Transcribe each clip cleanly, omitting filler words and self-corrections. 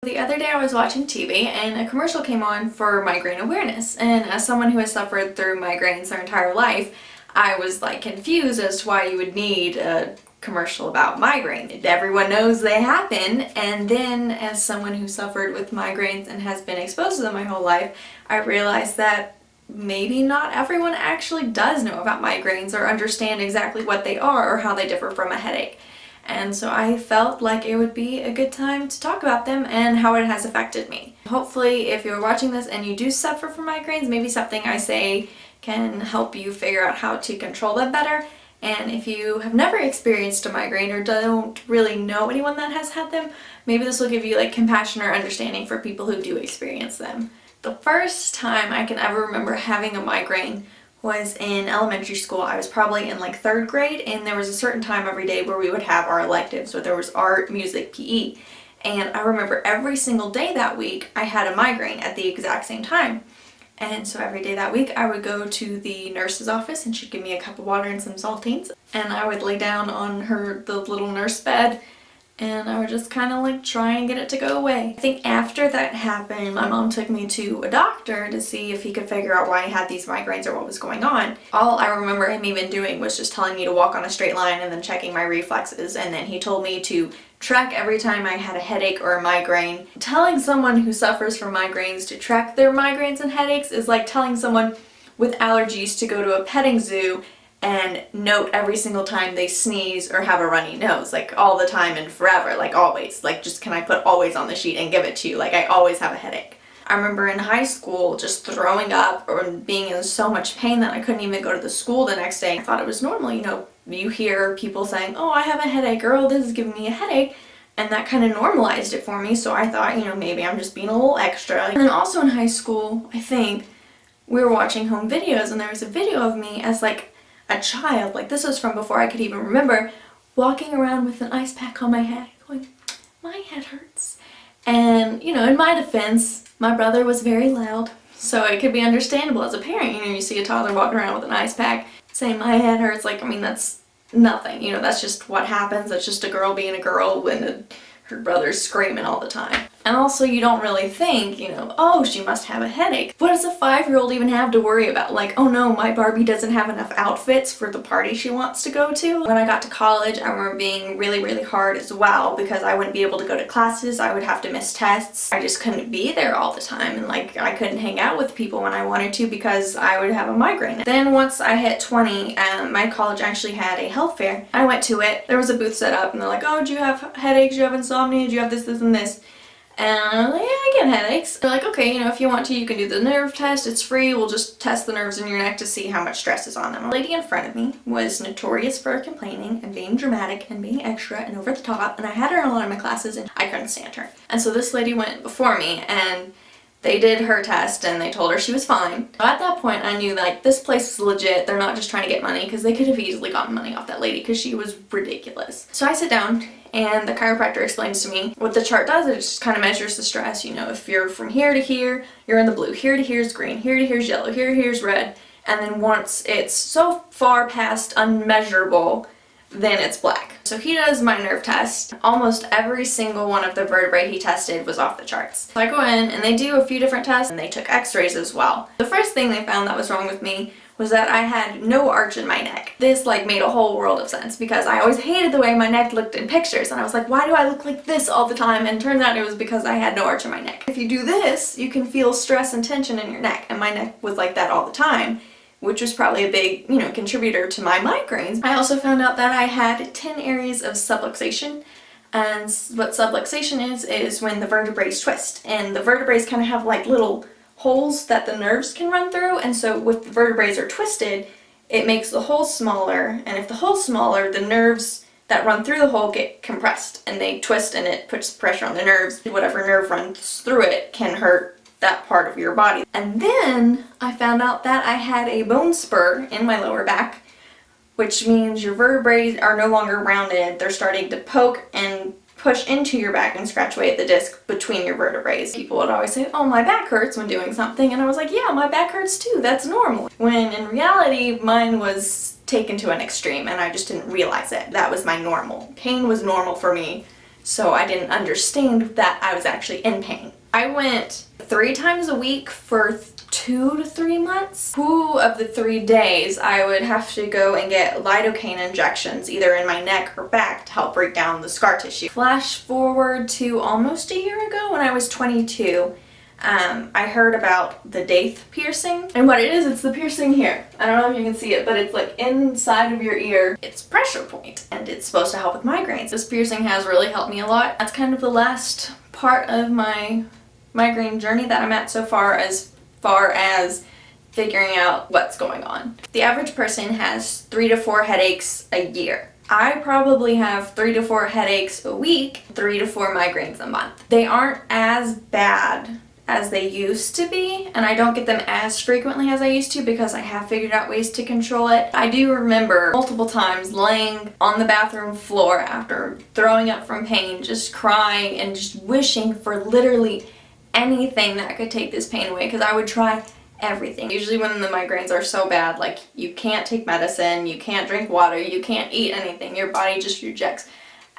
The other day I was watching TV and a commercial came on for migraine awareness, and as someone who has suffered through migraines their entire life, I was like confused as to why you would need a commercial about migraine. Everyone knows they happen, and then as someone who suffered with migraines and has been exposed to them my whole life, I realized that maybe not everyone actually does know about migraines or understand exactly what they are or how they differ from a headache. And so I felt like it would be a good time to talk about them and how it has affected me. Hopefully, if you're watching this and you do suffer from migraines, maybe something I say can help you figure out how to control them better. And if you have never experienced a migraine or don't really know anyone that has had them, maybe this will give you like compassion or understanding for people who do experience them. The first time I can ever remember having a migraine was in elementary school. I was probably in like 3rd grade, and there was a certain time every day where we would have our electives, so there was art, music, PE. And I remember every single day that week I had a migraine at the exact same time. And so every day that week I would go to the nurse's office and she'd give me a cup of water and some saltines, and I would lay down on the little nurse bed, and I would just kind of like try and get it to go away. I think after that happened, my mom took me to a doctor to see if he could figure out why I had these migraines or what was going on. All I remember him even doing was just telling me to walk on a straight line and then checking my reflexes, and then he told me to track every time I had a headache or a migraine. Telling someone who suffers from migraines to track their migraines and headaches is like telling someone with allergies to go to a petting zoo and note every single time they sneeze or have a runny nose, like all the time and forever, like always. Like, just can I put always on the sheet and give it to you? Like, I always have a headache. I remember in high school just throwing up or being in so much pain that I couldn't even go to the school the next day. I thought it was normal, you know, you hear people saying, oh, I have a headache, or oh, this is giving me a headache. And that kind of normalized it for me, so I thought, you know, maybe I'm just being a little extra. And then also in high school, I think, we were watching home videos, and there was a video of me as like a child, like this was from before I could even remember, walking around with an ice pack on my head going, my head hurts. And, you know, in my defense, my brother was very loud, so it could be understandable as a parent. You know, you see a toddler walking around with an ice pack saying my head hurts, like, I mean, that's nothing, you know, that's just what happens. That's just a girl being a girl when her brother's screaming all the time. And also, you don't really think, you know, oh, she must have a headache. What does a 5-year-old even have to worry about? Like, oh no, my Barbie doesn't have enough outfits for the party she wants to go to. When I got to college, I remember being really, really hard as well, because I wouldn't be able to go to classes, I would have to miss tests. I just couldn't be there all the time, and like, I couldn't hang out with people when I wanted to because I would have a migraine. Then once I hit 20, my college actually had a health fair. I went to it, there was a booth set up, and they're like, oh, do you have headaches, do you have insomnia, do you have this, this, and this? And I'm like, yeah, I get headaches. They're like, okay, you know, if you want to, you can do the nerve test. It's free. We'll just test the nerves in your neck to see how much stress is on them. The lady in front of me was notorious for complaining and being dramatic and being extra and over the top, and I had her in a lot of my classes and I couldn't stand her. And so this lady went before me and they did her test and they told her she was fine. At that point, I knew like this place is legit. They're not just trying to get money, because they could have easily gotten money off that lady because she was ridiculous. So I sit down and the chiropractor explains to me what the chart does. It just kind of measures the stress. You know, if you're from here to here, you're in the blue. Here to here is green. Here to here is yellow. Here to here is red. And then once it's so far past unmeasurable, then it's black. So he does my nerve test. Almost every single one of the vertebrae he tested was off the charts. So I go in and they do a few different tests, and they took x-rays as well. The first thing they found that was wrong with me was that I had no arch in my neck. This like made a whole world of sense, because I always hated the way my neck looked in pictures, and I was like, why do I look like this all the time? And it turns out it was because I had no arch in my neck. If you do this, you can feel stress and tension in your neck, and my neck was like that all the time, which was probably a big, you know, contributor to my migraines. I also found out that I had 10 areas of subluxation, and what subluxation is when the vertebrae twist, and the vertebrae kind of have like little holes that the nerves can run through, and so if the vertebrae are twisted, it makes the hole smaller, and if the hole's smaller, the nerves that run through the hole get compressed, and they twist, and it puts pressure on the nerves. Whatever nerve runs through it can hurt that part of your body. And then I found out that I had a bone spur in my lower back, which means your vertebrae are no longer rounded. They're starting to poke and push into your back and scratch away at the disc between your vertebrae. People would always say, oh, my back hurts when doing something, and I was like, yeah, my back hurts too, that's normal. When in reality, mine was taken to an extreme and I just didn't realize it. That was my normal. Pain was normal for me so I didn't understand that I was actually in pain. I went 3 times a week for 2 to 3 months. 2 of the 3 days I would have to go and get lidocaine injections either in my neck or back to help break down the scar tissue. Flash forward to almost a year ago when I was 22. I heard about the daith piercing, and what it is, it's the piercing here. I don't know if you can see it, but it's like inside of your ear. It's pressure point, and it's supposed to help with migraines. This piercing has really helped me a lot. That's kind of the last part of my migraine journey that I'm at so far as figuring out what's going on. The average person has 3 to 4 headaches a year. I probably have 3 to 4 headaches a week, 3 to 4 migraines a month. They aren't as bad as they used to be, and I don't get them as frequently as I used to because I have figured out ways to control it. I do remember multiple times laying on the bathroom floor after throwing up from pain, just crying and just wishing for literally anything that could take this pain away, because I would try everything. Usually when the migraines are so bad, like you can't take medicine, you can't drink water, you can't eat anything, your body just rejects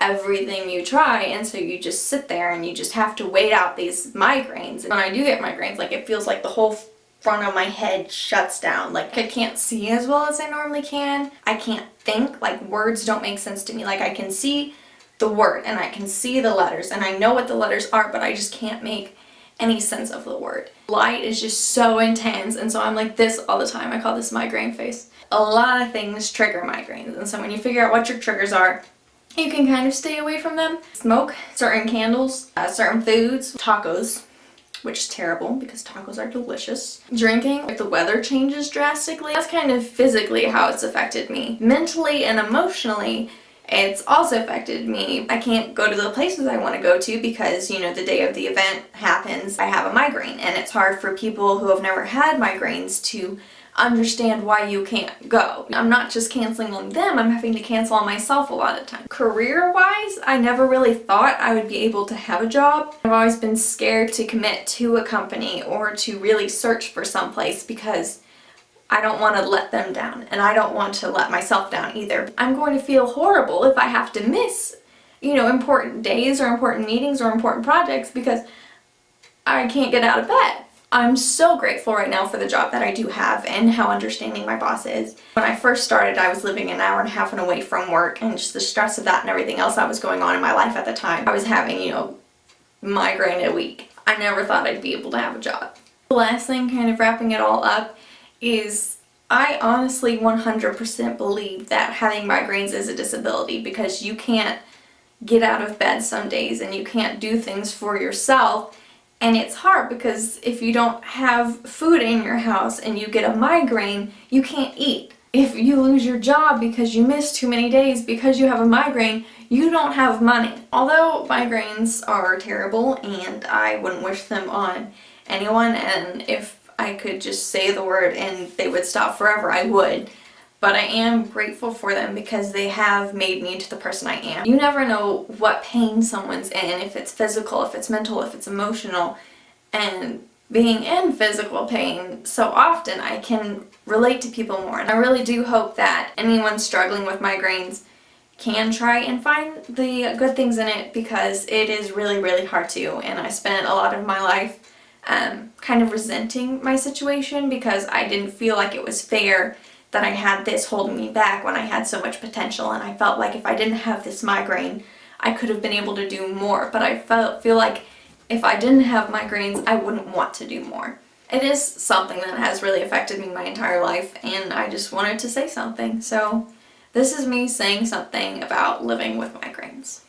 everything you try, and so you just sit there and you just have to wait out these migraines. When I do get migraines, like it feels like the whole front of my head shuts down. Like I can't see as well as I normally can. I can't think, like words don't make sense to me. Like I can see the word and I can see the letters and I know what the letters are, but I just can't make any sense of the word. Light is just so intense, and so I'm like this all the time. I call this migraine face. A lot of things trigger migraines, and so when you figure out what your triggers are, you can kind of stay away from them. Smoke, certain candles, certain foods, tacos, which is terrible because tacos are delicious. Drinking, if the weather changes drastically, that's kind of physically how it's affected me. Mentally and emotionally, it's also affected me. I can't go to the places I want to go to because, you know, the day of the event happens, I have a migraine, and it's hard for people who have never had migraines to understand why you can't go. I'm not just canceling on them, I'm having to cancel on myself a lot of times. Career-wise, I never really thought I would be able to have a job. I've always been scared to commit to a company or to really search for someplace because I don't want to let them down, and I don't want to let myself down either. I'm going to feel horrible if I have to miss, you know, important days or important meetings or important projects because I can't get out of bed. I'm so grateful right now for the job that I do have and how understanding my boss is. When I first started, I was living an hour and a half away from work, and just the stress of that and everything else that was going on in my life at the time. I was having, you know, migraine a week. I never thought I'd be able to have a job. The last thing, kind of wrapping it all up, is I honestly 100% believe that having migraines is a disability, because you can't get out of bed some days and you can't do things for yourself. And it's hard because if you don't have food in your house and you get a migraine, you can't eat. If you lose your job because you miss too many days because you have a migraine, you don't have money. Although migraines are terrible and I wouldn't wish them on anyone, and if I could just say the word and they would stop forever, I would. But I am grateful for them because they have made me into the person I am. You never know what pain someone's in, if it's physical, if it's mental, if it's emotional. And being in physical pain so often, I can relate to people more. And I really do hope that anyone struggling with migraines can try and find the good things in it, because it is really, really hard to. And I spent a lot of my life kind of resenting my situation because I didn't feel like it was fair that I had this holding me back when I had so much potential, and I felt like if I didn't have this migraine, I could have been able to do more. But I feel like if I didn't have migraines, I wouldn't want to do more. It is something that has really affected me my entire life, and I just wanted to say something. So this is me saying something about living with migraines.